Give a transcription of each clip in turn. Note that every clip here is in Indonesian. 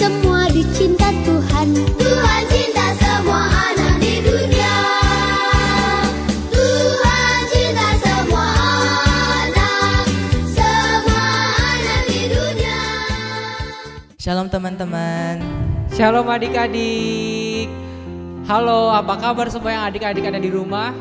semua dicinta Tuhan. Tuhan cinta semua anak di dunia. Tuhan cinta semua anak di dunia. Shalom teman-teman. Shalom adik-adik. Halo, apa kabar semua yang adik-adik ada di rumah?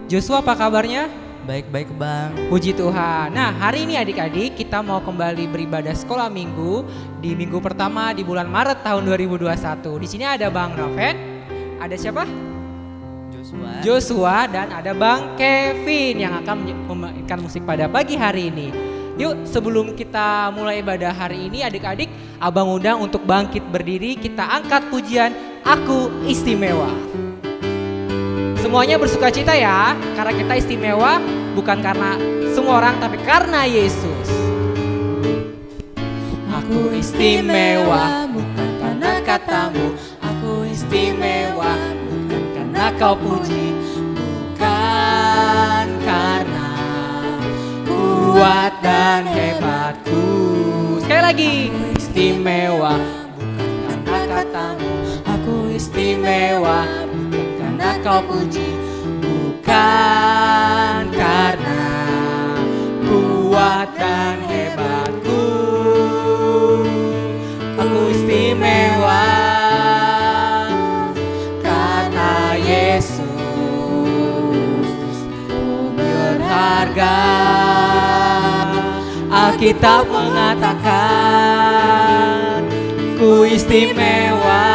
Joshua, apa kabarnya? Baik-baik Bang. Puji Tuhan. Nah, hari ini adik-adik kita mau kembali beribadah sekolah minggu di minggu pertama di bulan Maret tahun 2021. Di sini ada Bang Noven, ada siapa? Joshua dan ada Bang Kevin yang akan memainkan musik pada pagi hari ini. Yuk, sebelum kita mulai ibadah hari ini adik-adik, Abang undang untuk bangkit berdiri, kita angkat pujian Aku Istimewa. Semuanya bersuka cita ya, karena kita istimewa bukan karena semua orang tapi karena Yesus. Aku istimewa bukan karena katamu, aku istimewa bukan karena kau puji, bukan karena kuat dan hebatku. Sekali lagi, istimewa bukan karena katamu, aku istimewa bukan karena kau puji, bukan karena kuat dan hebatku. Aku istimewa karena Yesus berharga. Alkitab mengatakan ku istimewa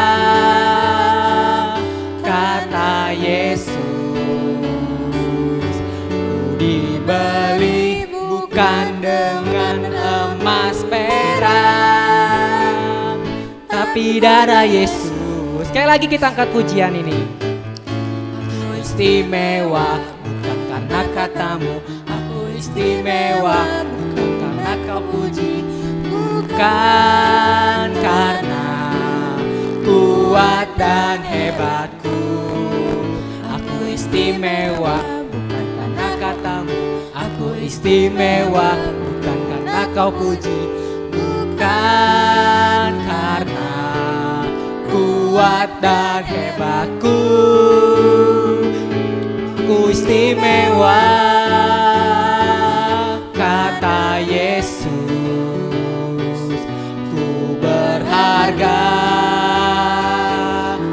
kata Yesus. Ku dibeli bukan dengan emas perak, tapi darah Yesus. Sekali lagi kita angkat pujian ini. Aku istimewa bukan karena katamu, aku istimewa bukan karena kau puji, bukan karena kuat dan hebatku. Aku istimewa bukan karena katamu, aku istimewa bukan karena kau puji, bukan karena kuat dan hebatku. Aku istimewa kata Yesus, ku berharga.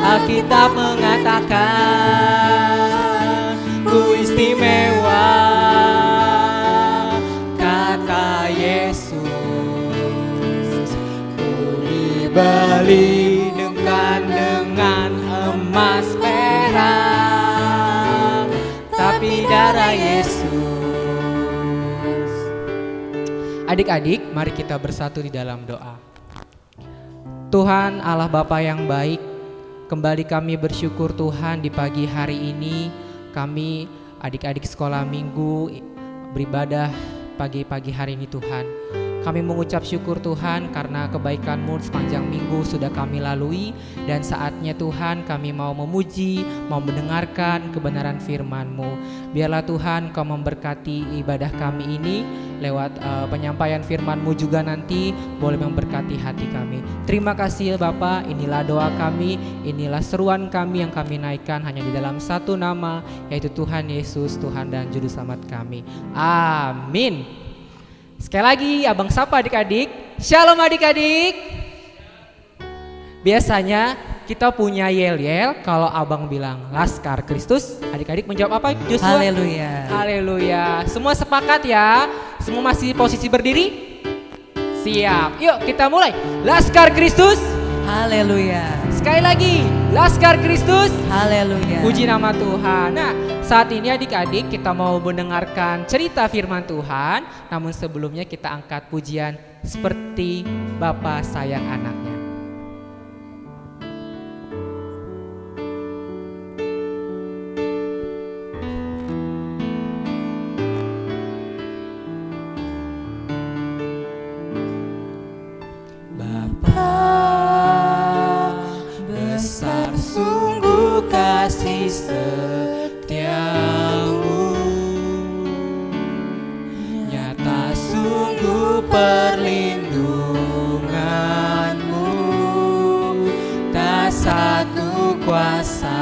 Alkitab mengatakan ku istimewa kata Yesus. Ku dibeli dengan emas perak, tapi darah Yesus. Adik-adik, mari kita bersatu di dalam doa. Tuhan Allah Bapa yang baik, kembali kami bersyukur Tuhan di pagi hari ini kami adik-adik sekolah minggu beribadah pagi-pagi hari ini Tuhan. Kami mengucap syukur Tuhan karena kebaikan-Mu sepanjang minggu sudah kami lalui, dan saatnya Tuhan kami mau memuji, mau mendengarkan kebenaran firman-Mu. Biarlah Tuhan Kau memberkati ibadah kami ini lewat penyampaian firman-Mu juga nanti boleh memberkati hati kami. Terima kasih Bapa, inilah doa kami, inilah seruan kami yang kami naikkan hanya di dalam satu nama, yaitu Tuhan Yesus, Tuhan dan Juru Selamat kami. Amin. Sekali lagi abang sapa adik-adik. Shalom adik-adik. Biasanya kita punya yel-yel kalau abang bilang Laskar Kristus, adik-adik menjawab apa Joshua? Haleluya. Haleluya. Semua sepakat ya? Semua masih posisi berdiri? Siap. Yuk kita mulai. Laskar Kristus. Haleluya. Sekali lagi. Laskar Kristus. Haleluya. Puji nama Tuhan. Nah, saat ini adik-adik kita mau mendengarkan cerita firman Tuhan. Namun sebelumnya kita angkat pujian seperti Bapa sayang anaknya. Besar sungguh kasih setiamu, nyata sungguh perlindunganmu. suatu kuasa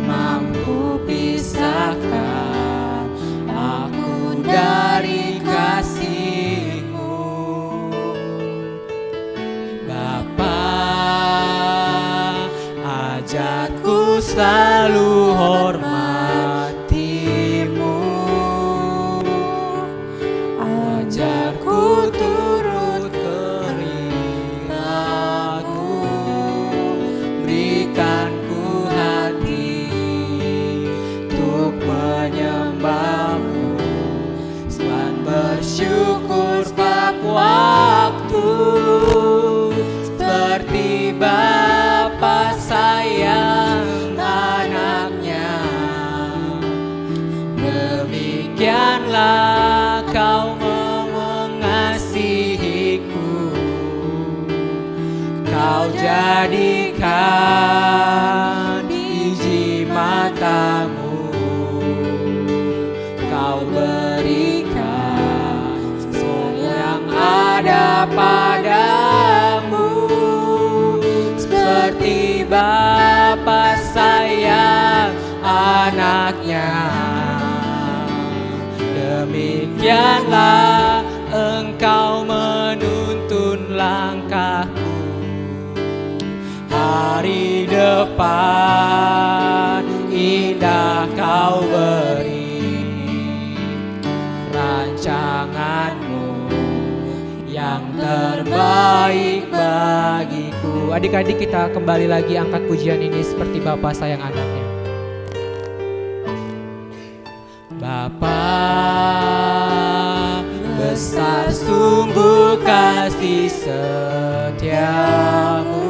mampu pisahkan aku dari kasih-Mu. Bapa, ajarku selalu hormati-Mu, ajarku turut kehendak-Mu, berikan ku hati untuk menyembah-Mu, dan bersyukur setiap waktu, seperti Bapa sayang anaknya, demikianlah Kau mengasihiku. Kau jadikan biji mata-Mu, Kau berikan semua yang ada padamu, seperti Bapa sayang anaknya, demikianlah Engkau menuntun langkahku. Hari depan indah Kau beri, rancangan-Mu yang terbaik bagiku. Adik-adik, kita kembali lagi angkat pujian ini seperti Bapa sayang anaknya. Bapa, besar sungguh kasih setia-Mu,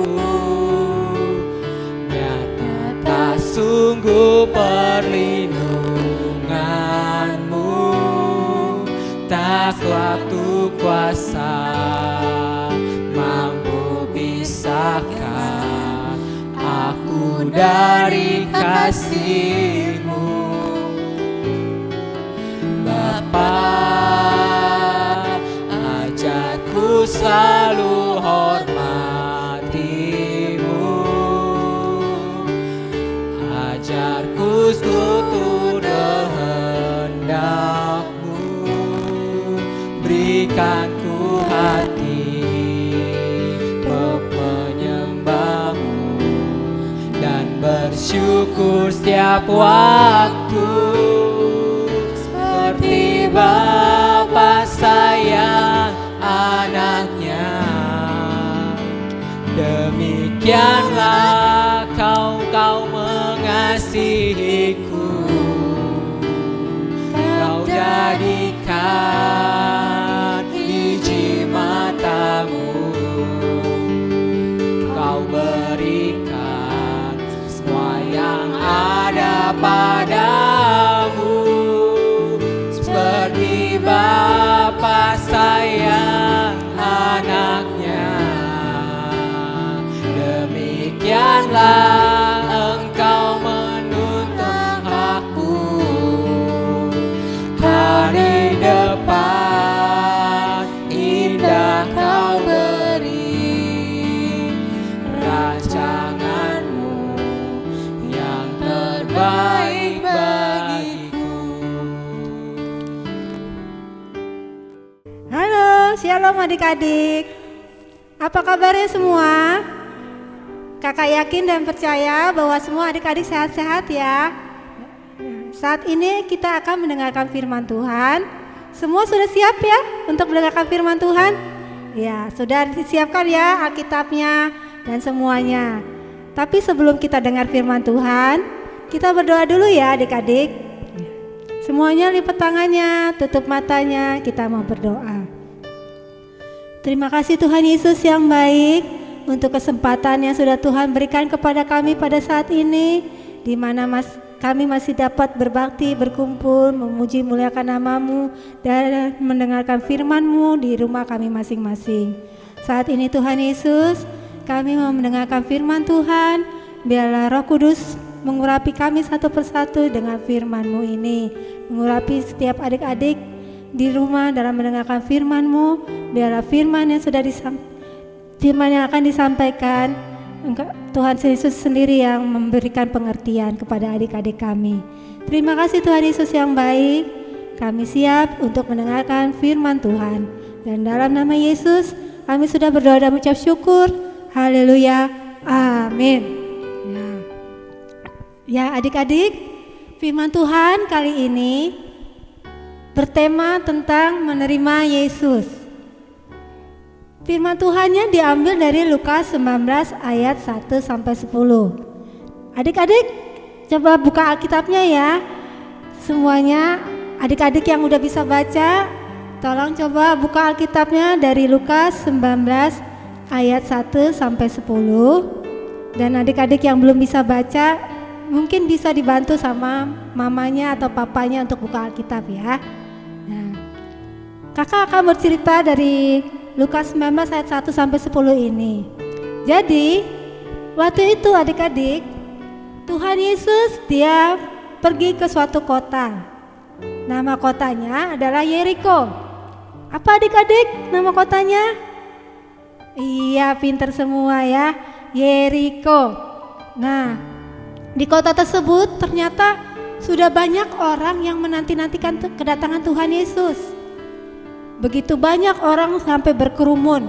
nyata tak sungguh perlindungan-Mu, tak suatu kuasa mampu pisahkan aku dari kasih-Mu. Bapa, ajarku selalu hormati-Mu, ajarku tutur kehendak-Mu, berikan ku hati untuk menyembah-Mu, dan bersyukur setiap waktu, seperti Bapa sayang anaknya, demikianlah Kau mengasihiku. Kau jadikan biji mata-Mu, Kau berikan semua yang ada padamu, seperti Bapa sayang anaknya, demikianlah Engkau menuntun aku. Hari depan indah Kau beri, rancangan-Mu yang terbaik bagiku. Halo, shalom adik-adik. Apa kabarnya semua? Kakak yakin dan percaya bahwa semua adik-adik sehat-sehat ya. Saat ini kita akan mendengarkan firman Tuhan. Semua sudah siap ya untuk mendengarkan firman Tuhan? Ya, sudah disiapkan ya Alkitabnya dan semuanya. Tapi sebelum kita dengar firman Tuhan, kita berdoa dulu ya adik-adik. Semuanya lipat tangannya, tutup matanya, kita mau berdoa. Terima kasih Tuhan Yesus yang baik untuk kesempatan yang sudah Tuhan berikan kepada kami pada saat ini, di mana kami masih dapat berbakti, berkumpul, memuji muliakan nama-Mu dan mendengarkan firman-Mu di rumah kami masing-masing. Saat ini Tuhan Yesus, kami mau mendengarkan firman Tuhan. Biarlah Roh Kudus mengurapi kami satu persatu dengan firman-Mu ini, mengurapi setiap adik-adik di rumah dalam mendengarkan firman-Mu. Biarlah firman yang sudah firman yang akan disampaikan Tuhan Yesus sendiri yang memberikan pengertian kepada adik-adik kami. Terima kasih Tuhan Yesus yang baik. Kami siap untuk mendengarkan firman Tuhan. Dan dalam nama Yesus kami sudah berdoa dan mengucap syukur. Haleluya. Amin. Ya adik-adik, firman Tuhan kali ini bertema tentang menerima Yesus. Firman Tuhannya diambil dari Lukas 19 ayat 1-10. Adik-adik coba buka Alkitabnya ya. Semuanya adik-adik yang udah bisa baca, tolong coba buka Alkitabnya dari Lukas 19 ayat 1-10. Dan adik-adik yang belum bisa baca, mungkin bisa dibantu sama mamanya atau papanya untuk buka Alkitab ya. Nah, kakak akan bercerita dari Lukas 19 ayat 1-10 ini. Jadi waktu itu adik-adik, Tuhan Yesus dia pergi ke suatu kota. Nama kotanya adalah Yeriko. Apa adik-adik nama kotanya? Iya, pinter semua ya, Yeriko. Nah, di kota tersebut ternyata sudah banyak orang yang menanti-nantikan kedatangan Tuhan Yesus. Begitu banyak orang sampai berkerumun.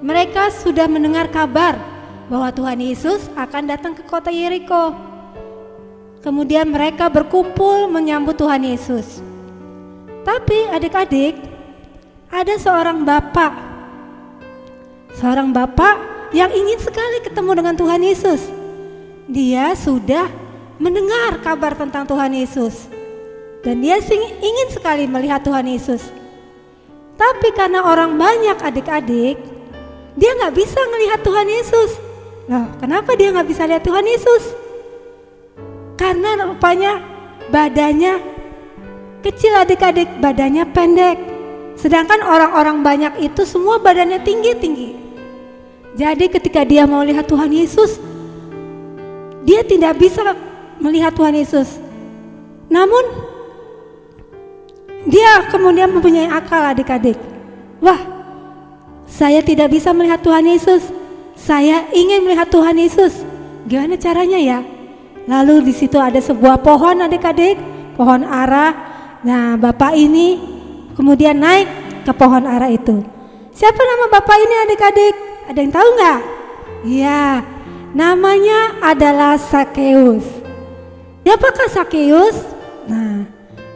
Mereka sudah mendengar kabar bahwa Tuhan Yesus akan datang ke kota Yeriko. Kemudian mereka berkumpul menyambut Tuhan Yesus. Tapi adik-adik, ada seorang bapak yang ingin sekali ketemu dengan Tuhan Yesus. Dia sudah mendengar kabar tentang Tuhan Yesus dan dia ingin sekali melihat Tuhan Yesus. Tapi karena orang banyak adik-adik, dia nggak bisa melihat Tuhan Yesus. Loh, kenapa dia nggak bisa lihat Tuhan Yesus? Karena rupanya badannya kecil adik-adik, badannya pendek. Sedangkan orang-orang banyak itu semua badannya tinggi-tinggi. Jadi ketika dia mau lihat Tuhan Yesus, dia tidak bisa melihat Tuhan Yesus. Namun dia kemudian mempunyai akal adik-adik. Wah, saya tidak bisa melihat Tuhan Yesus. Saya ingin melihat Tuhan Yesus. Gimana caranya ya? Lalu di situ ada sebuah pohon adik-adik, pohon ara. Nah, bapak ini kemudian naik ke pohon ara itu. Siapa nama bapak ini adik-adik? Ada yang tahu nggak? Iya, namanya adalah Sakeus. Siapakah Sakeus? Nah,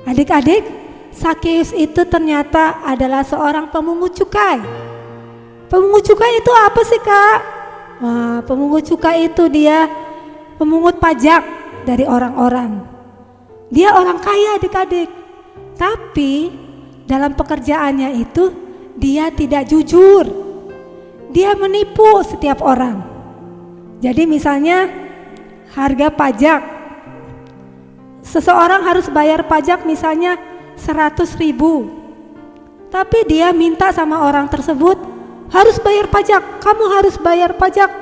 adik-adik, Sakeus itu ternyata adalah seorang pemungut cukai. Pemungut cukai itu apa sih kak? Wah, pemungut cukai itu dia pemungut pajak dari orang-orang. Dia orang kaya adik-adik. Tapi dalam pekerjaannya itu dia tidak jujur. Dia menipu setiap orang. Jadi misalnya harga pajak, seseorang harus bayar pajak misalnya 100.000, tapi dia minta sama orang tersebut harus bayar pajak, kamu harus bayar pajak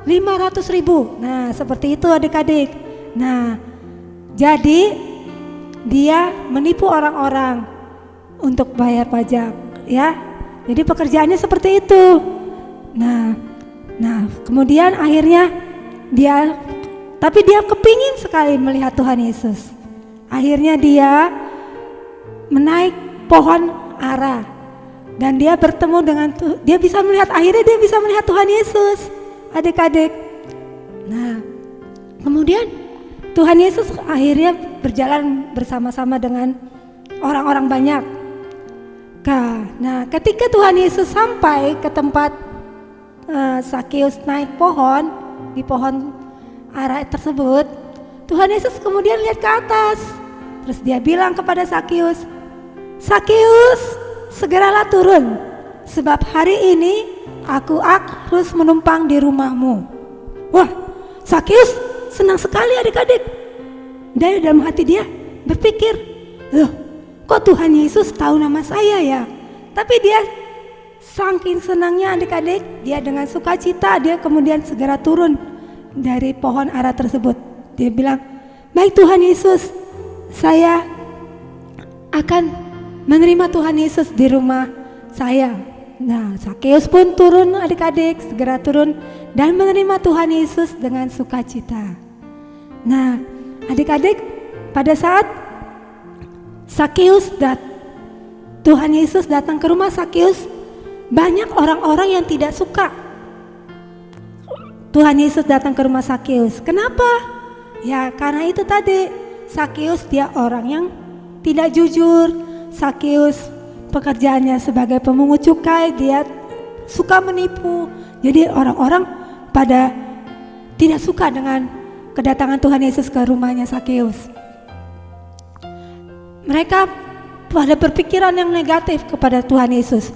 500.000. Nah seperti itu adik-adik. Nah jadi dia menipu orang-orang untuk bayar pajak ya. Jadi pekerjaannya seperti itu. Nah kemudian akhirnya dia kepingin sekali melihat Tuhan Yesus. Akhirnya dia menaik pohon ara dan dia bertemu dengan akhirnya dia bisa melihat Tuhan Yesus adik-adik. Nah kemudian Tuhan Yesus akhirnya berjalan bersama-sama dengan orang-orang banyak. Nah ketika Tuhan Yesus sampai ke tempat Sakeus naik pohon, di pohon ara tersebut, Tuhan Yesus kemudian lihat ke atas. Terus dia bilang kepada Sakeus, Sakeus, segeralah turun, sebab hari ini aku harus menumpang di rumahmu. Wah, Sakeus senang sekali adik-adik. Dari dalam hati dia berpikir, loh kok Tuhan Yesus tahu nama saya ya? Tapi dia saking senangnya adik-adik, dia dengan sukacita dia kemudian segera turun dari pohon ara tersebut. Dia bilang, baik Tuhan Yesus, saya akan menerima Tuhan Yesus di rumah saya. Nah Sakeus pun turun adik-adik, segera turun dan menerima Tuhan Yesus dengan sukacita. Nah, adik-adik, pada saat Tuhan Yesus datang ke rumah Sakeus, banyak orang-orang yang tidak suka Tuhan Yesus datang ke rumah Sakeus. Kenapa? Ya karena itu tadi, Sakeus dia orang yang tidak jujur. Sakeus pekerjaannya sebagai pemungut cukai, dia suka menipu. Jadi orang-orang pada tidak suka dengan kedatangan Tuhan Yesus ke rumahnya Sakeus. Mereka pada berpikiran yang negatif kepada Tuhan Yesus.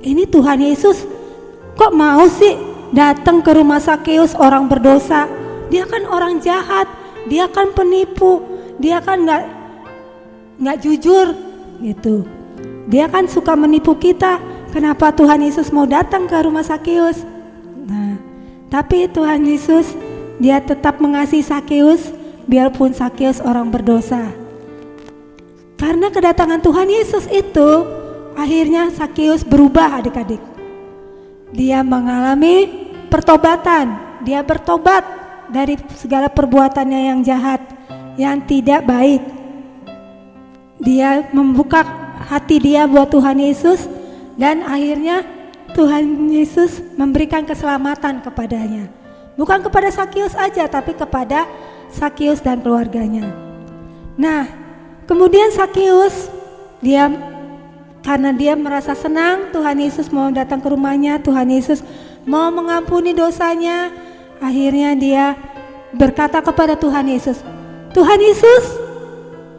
Ini Tuhan Yesus kok mau sih datang ke rumah Sakeus, orang berdosa? Dia kan orang jahat, dia kan penipu, dia kan nggak jujur gitu. Dia kan suka menipu kita. Kenapa Tuhan Yesus mau datang ke rumah Sakeus? Nah, tapi Tuhan Yesus dia tetap mengasihi Sakeus biarpun Sakeus orang berdosa. Karena kedatangan Tuhan Yesus itu akhirnya Sakeus berubah, adik-adik. Dia mengalami pertobatan. Dia bertobat dari segala perbuatannya yang jahat, yang tidak baik. Dia membuka hati dia buat Tuhan Yesus, dan akhirnya Tuhan Yesus memberikan keselamatan kepadanya. Bukan kepada Sakeus aja, tapi kepada Sakeus dan keluarganya. Nah, kemudian Sakeus karena dia merasa senang Tuhan Yesus mau datang ke rumahnya, Tuhan Yesus mau mengampuni dosanya. Akhirnya dia berkata kepada Tuhan Yesus, Tuhan Yesus,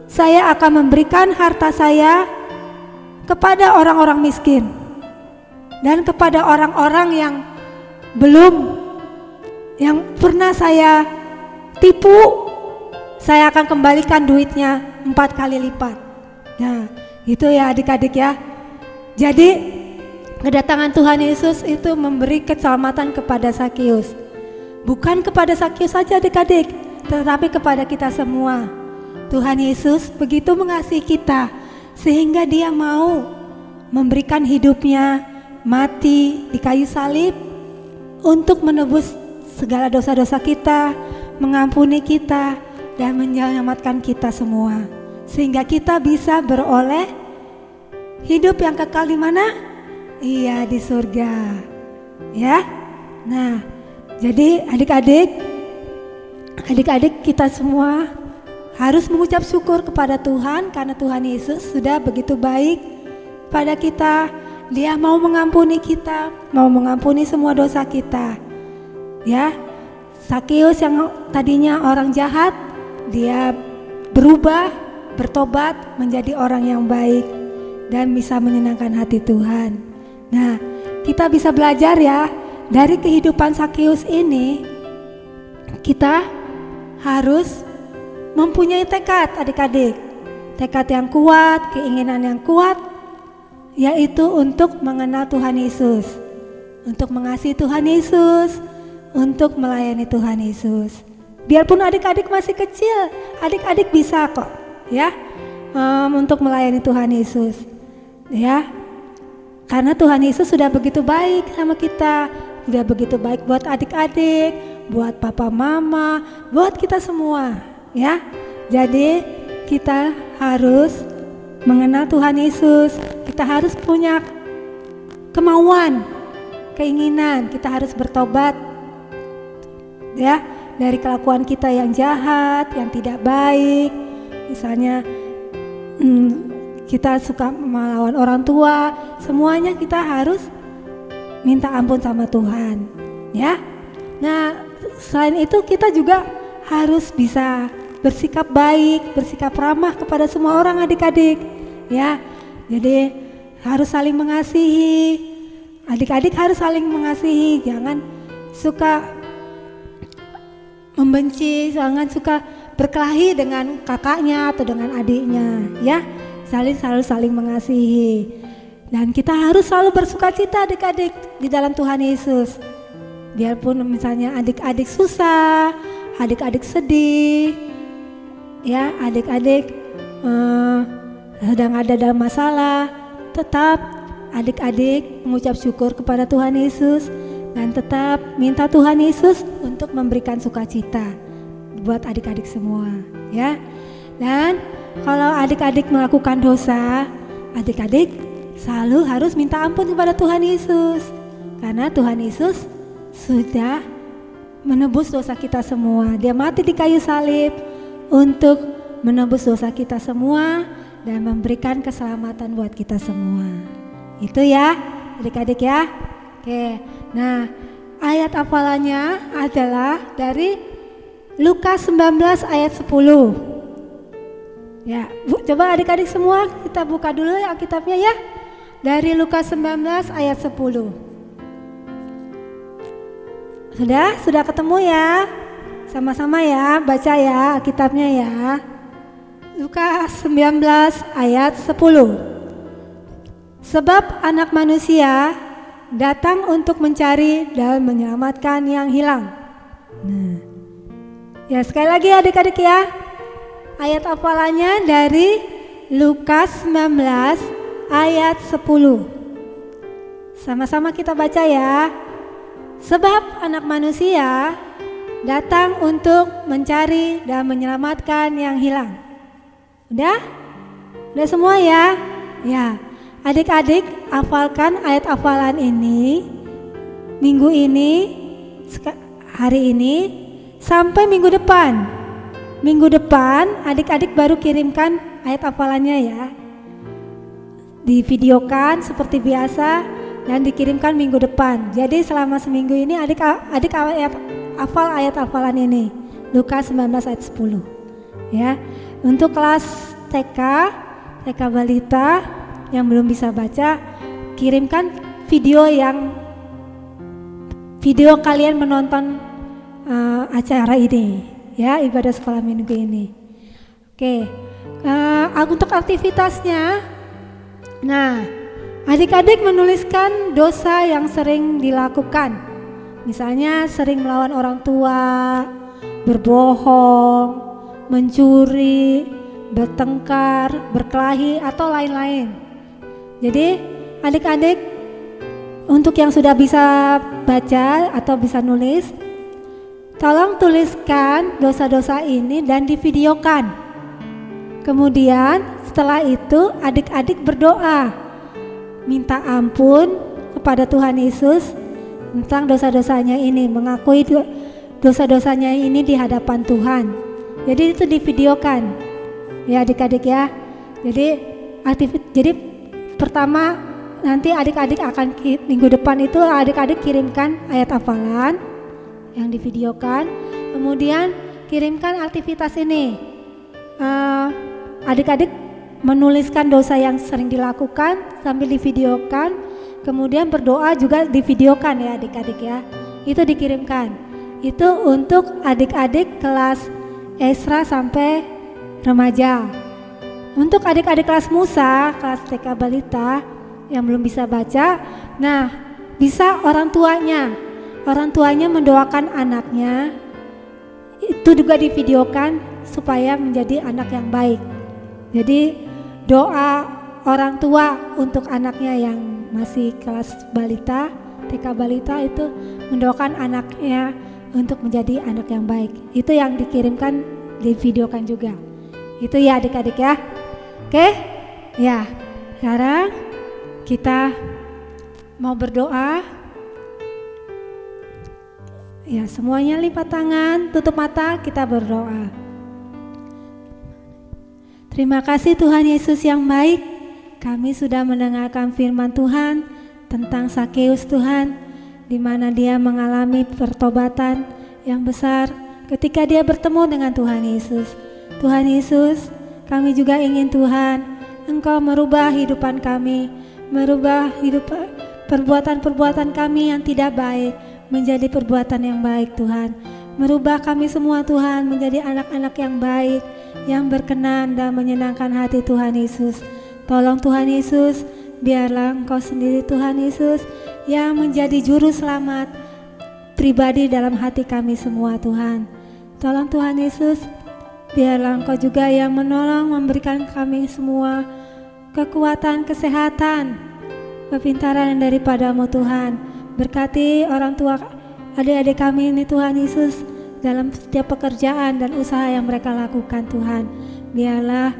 saya akan memberikan harta saya kepada orang-orang miskin dan kepada orang-orang yang pernah saya tipu, saya akan kembalikan duitnya 4 kali lipat. Nah, gitu ya adik-adik ya. Jadi kedatangan Tuhan Yesus itu memberi keselamatan kepada Sakeus. Bukan kepada Sakeus saja adik-adik, tetapi kepada kita semua. Tuhan Yesus begitu mengasihi kita sehingga dia mau memberikan hidupnya mati di kayu salib untuk menebus segala dosa-dosa kita, mengampuni kita dan menyelamatkan kita semua. Sehingga kita bisa beroleh hidup yang kekal di mana? Iya, di surga. Ya. Nah, jadi adik-adik kita semua harus mengucap syukur kepada Tuhan karena Tuhan Yesus sudah begitu baik pada kita. Dia mau mengampuni kita, mau mengampuni semua dosa kita. Ya. Sakeus yang tadinya orang jahat, dia berubah, bertobat menjadi orang yang baik dan bisa menyenangkan hati Tuhan. Nah, kita bisa belajar ya dari kehidupan Sakeus ini. Kita harus mempunyai tekad adik-adik, tekad yang kuat, keinginan yang kuat, yaitu untuk mengenal Tuhan Yesus, untuk mengasihi Tuhan Yesus, untuk melayani Tuhan Yesus. Biarpun adik-adik masih kecil, adik-adik bisa kok ya untuk melayani Tuhan Yesus ya, karena Tuhan Yesus sudah begitu baik sama kita, sudah begitu baik buat adik-adik, buat papa mama, buat kita semua ya. Jadi kita harus mengenal Tuhan Yesus, kita harus punya kemauan, keinginan, kita harus bertobat ya dari kelakuan kita yang jahat, yang tidak baik. Misalnya kita suka melawan orang tua, semuanya kita harus minta ampun sama Tuhan ya. Nah, selain itu kita juga harus bisa bersikap baik, bersikap ramah kepada semua orang adik-adik ya. Jadi harus saling mengasihi, adik-adik harus saling mengasihi, jangan suka membenci, jangan suka berkelahi dengan kakaknya atau dengan adiknya ya. Selalu saling mengasihi. Dan kita harus selalu bersukacita adik-adik di dalam Tuhan Yesus. Biarpun misalnya adik-adik susah, adik-adik sedih ya, adik-adik sedang ada dalam masalah, tetap adik-adik mengucap syukur kepada Tuhan Yesus dan tetap minta Tuhan Yesus untuk memberikan sukacita buat adik-adik semua, ya. Dan kalau adik-adik melakukan dosa, adik-adik selalu harus minta ampun kepada Tuhan Yesus, karena Tuhan Yesus sudah menebus dosa kita semua. Dia mati di kayu salib untuk menebus dosa kita semua dan memberikan keselamatan buat kita semua. Itu ya adik-adik ya. Oke, nah ayat hafalannya adalah dari Lukas 19 ayat 10. Ya, coba adik-adik semua kita buka dulu ya Alkitabnya ya. Dari Lukas 19 ayat 10. Sudah ketemu ya? Sama-sama ya, baca ya Alkitabnya ya. Lukas 19 ayat 10. Sebab anak manusia datang untuk mencari dan menyelamatkan yang hilang. Nah, ya sekali lagi adik-adik ya. Ayat hafalannya dari Lukas 19 ayat 10. Sama-sama kita baca ya. Sebab anak manusia datang untuk mencari dan menyelamatkan yang hilang. Udah? Udah semua ya? Ya. Adik-adik hafalkan ayat hafalan ini minggu ini, hari ini sampai minggu depan. Minggu depan adik-adik baru kirimkan ayat hafalannya ya. Divideokan seperti biasa dan dikirimkan minggu depan. Jadi selama seminggu ini adik hafal ayat hafalan ini. Lukas 19 ayat 10. Ya. Untuk kelas TK balita yang belum bisa baca, kirimkan video kalian menonton acara ini, ya, ibadah sekolah minggu ini. Oke, untuk aktivitasnya, nah, adik-adik menuliskan dosa yang sering dilakukan, misalnya sering melawan orang tua, berbohong, mencuri, bertengkar, berkelahi, atau lain-lain. Jadi adik-adik untuk yang sudah bisa baca atau bisa nulis, tolong tuliskan dosa-dosa ini dan divideokan. Kemudian setelah itu adik-adik berdoa, minta ampun kepada Tuhan Yesus tentang dosa-dosanya ini, mengakui dosa-dosanya ini di hadapan Tuhan. Jadi itu divideokan ya adik-adik ya. Jadi pertama nanti adik-adik akan minggu depan itu adik-adik kirimkan ayat hafalan yang divideokan, kemudian kirimkan aktivitas ini. Adik-adik menuliskan dosa yang sering dilakukan sambil divideokan, kemudian berdoa juga divideokan ya adik-adik ya. Itu dikirimkan. Itu untuk adik-adik kelas Esra sampai remaja. Untuk adik-adik kelas Musa, kelas TK balita yang belum bisa baca, nah bisa orang tuanya mendoakan anaknya, itu juga divideokan supaya menjadi anak yang baik. Jadi doa orang tua untuk anaknya yang masih kelas balita, TK balita itu mendoakan anaknya untuk menjadi anak yang baik. Itu yang dikirimkan, divideokan juga. Itu ya adik-adik ya. Oke? Ya. Sekarang kita mau berdoa. Ya, semuanya lipat tangan, tutup mata, kita berdoa. Terima kasih Tuhan Yesus yang baik. Kami sudah mendengarkan firman Tuhan tentang Sakeus Tuhan, di mana dia mengalami pertobatan yang besar ketika dia bertemu dengan Tuhan Yesus. Tuhan Yesus, kami juga ingin Tuhan, Engkau merubah hidupan kami, merubah perbuatan-perbuatan kami yang tidak baik menjadi perbuatan yang baik Tuhan. Merubah kami semua Tuhan menjadi anak-anak yang baik, yang berkenan dan menyenangkan hati Tuhan Yesus. Tolong Tuhan Yesus, biarlah Engkau sendiri Tuhan Yesus yang menjadi juru selamat pribadi dalam hati kami semua Tuhan. Tolong Tuhan Yesus, biarlah Engkau juga yang menolong memberikan kami semua kekuatan, kesehatan, kepintaran daripada-Mu Tuhan, Berkati orang tua adik-adik kami ini Tuhan Yesus, dalam setiap pekerjaan dan usaha yang mereka lakukan Tuhan. Biarlah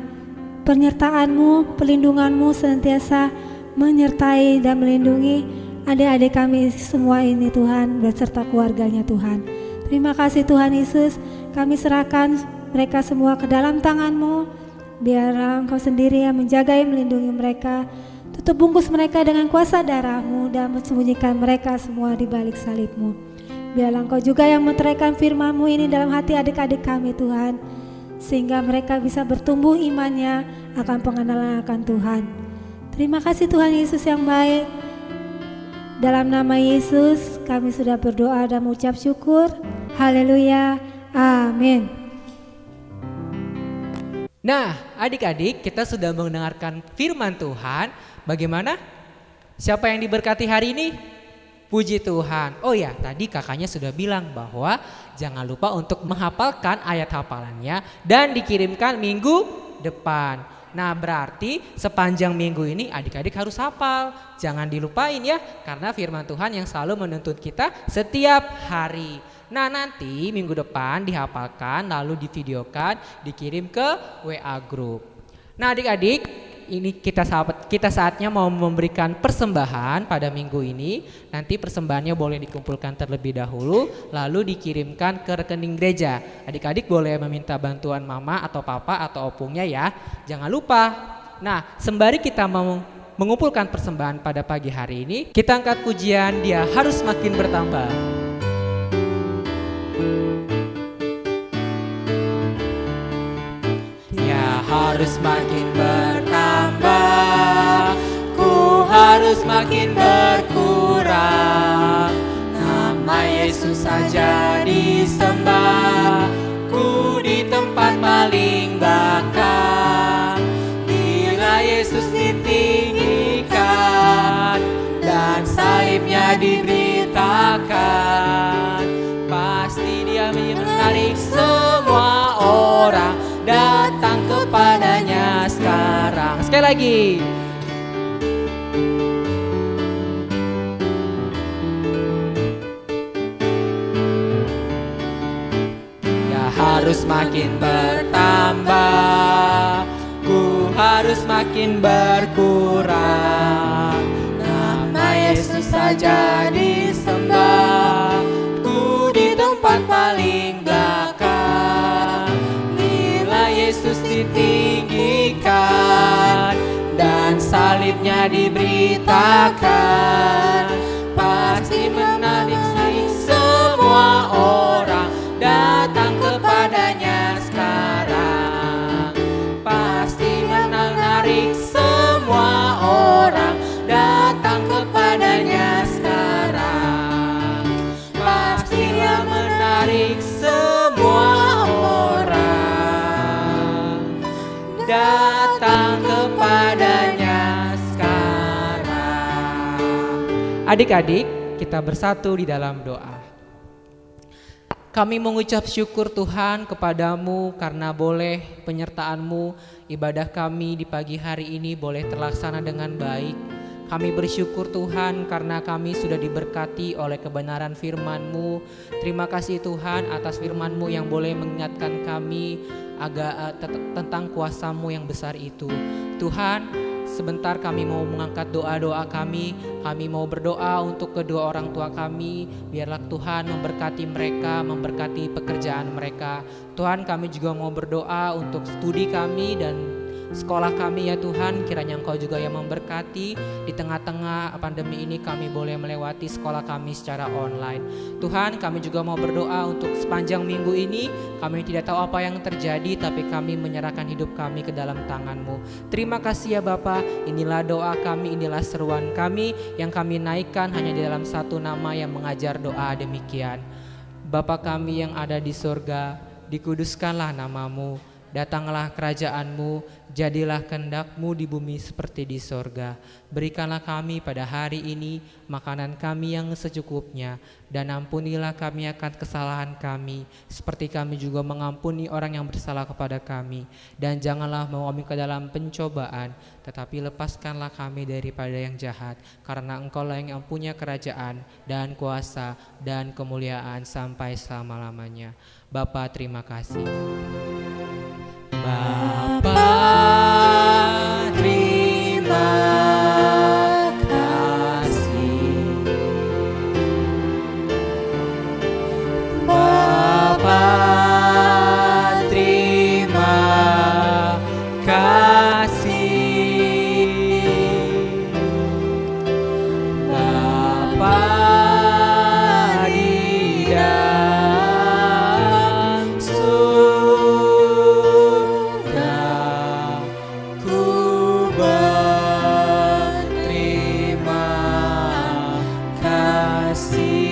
penyertaan-Mu, pelindungan-Mu senantiasa menyertai dan melindungi adik-adik kami semua ini Tuhan, beserta keluarganya Tuhan. Terima kasih Tuhan Yesus, kami serahkan mereka semua ke dalam tangan-Mu. Biarlah Engkau sendiri yang menjaga, yang melindungi mereka. Tutup bungkus mereka dengan kuasa darah-Mu dan sembunyikan mereka semua di balik salib-Mu. Biarlah Engkau juga yang meteraikan firman-Mu ini dalam hati adik-adik kami Tuhan, sehingga mereka bisa bertumbuh imannya akan pengenalan akan Tuhan. Terima kasih Tuhan Yesus yang baik. Dalam nama Yesus kami sudah berdoa dan mengucap syukur. Haleluya. Amin. Nah, adik-adik, kita sudah mendengarkan firman Tuhan. Bagaimana? Siapa yang diberkati hari ini? Puji Tuhan. Oh ya, tadi kakaknya sudah bilang bahwa jangan lupa untuk menghafalkan ayat hafalannya dan dikirimkan minggu depan. Nah, berarti sepanjang minggu ini adik-adik harus hafal. Jangan dilupain ya, karena firman Tuhan yang selalu menuntut kita setiap hari. Nah, nanti minggu depan dihafalkan, lalu divideokan, dikirim ke WA Group. Nah, adik-adik, ini kita saatnya mau memberikan persembahan pada minggu ini. Nanti persembahannya boleh dikumpulkan terlebih dahulu, lalu dikirimkan ke rekening gereja. Adik-adik boleh meminta bantuan mama atau papa atau opungnya ya. Jangan lupa. Nah, sembari kita mau mengumpulkan persembahan pada pagi hari ini, kita angkat pujian Dia Harus Makin Bertambah. Dia harus makin bertambah, ku harus makin berkurang. Nama Yesus saja disembah, ku di tempat paling belakang. Bila Yesus ditinggikan dan salibnya diberitakan, pasti Dia menarik semua orang datang kepadanya sekarang. Sekali lagi. Dia harus makin bertambah, ku harus makin berkurang. Nama Yesus saja disembah, ku di tempat paling belakang. Yesus ditinggikan dan salibnya diberitakan, pasti menarik semua orang datang kepadanya sekarang. Pasti menarik semua orang datang kepadanya sekarang. Pasti Dia menarik semua orang datang kepadanya sekarang. Adik-adik, kita bersatu di dalam doa. Kami mengucap syukur Tuhan kepadamu karena boleh penyertaan-Mu, ibadah kami di pagi hari ini boleh terlaksana dengan baik. Kami bersyukur Tuhan karena kami sudah diberkati oleh kebenaran firman-Mu. Terima kasih Tuhan atas firman-Mu yang boleh mengingatkan kami tentang kuasa-Mu yang besar itu. Tuhan, sebentar kami mau mengangkat doa-doa kami mau berdoa untuk kedua orang tua kami. Biarlah Tuhan memberkati mereka, memberkati pekerjaan mereka. Tuhan, kami juga mau berdoa untuk studi kami dan sekolah kami ya Tuhan. Kiranya Engkau juga yang memberkati. Di tengah-tengah pandemi ini kami boleh melewati sekolah kami secara online. Tuhan, kami juga mau berdoa untuk sepanjang minggu ini. Kami tidak tahu apa yang terjadi, tapi kami menyerahkan hidup kami ke dalam tangan-Mu. Terima kasih ya Bapa. Inilah doa kami, inilah seruan kami yang kami naikkan hanya di dalam satu nama yang mengajar doa demikian. Bapa kami yang ada di surga, dikuduskanlah nama-Mu. Datanglah kerajaan-Mu, jadilah kehendak-Mu di bumi seperti di sorga. Berikanlah kami pada hari ini makanan kami yang secukupnya, dan ampunilah kami akan kesalahan kami, seperti kami juga mengampuni orang yang bersalah kepada kami. Dan janganlah membawa kami ke dalam pencobaan, tetapi lepaskanlah kami daripada yang jahat, karena Engkau-lah yang punya kerajaan dan kuasa dan kemuliaan sampai selama-lamanya. Bapa, terima kasih. Bapa, terima kasih. Bapa, terima kasih. Bapa di dalam surga, ku berterima kasih.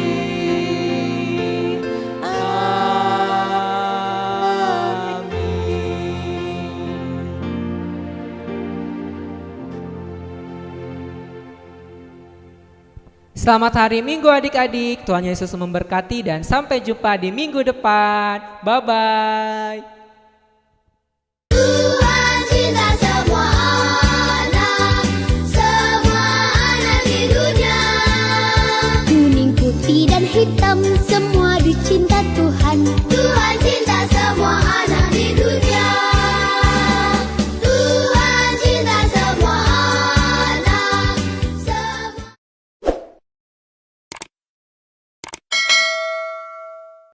Selamat hari Minggu adik-adik, Tuhan Yesus memberkati dan sampai jumpa di minggu depan. Bye-bye.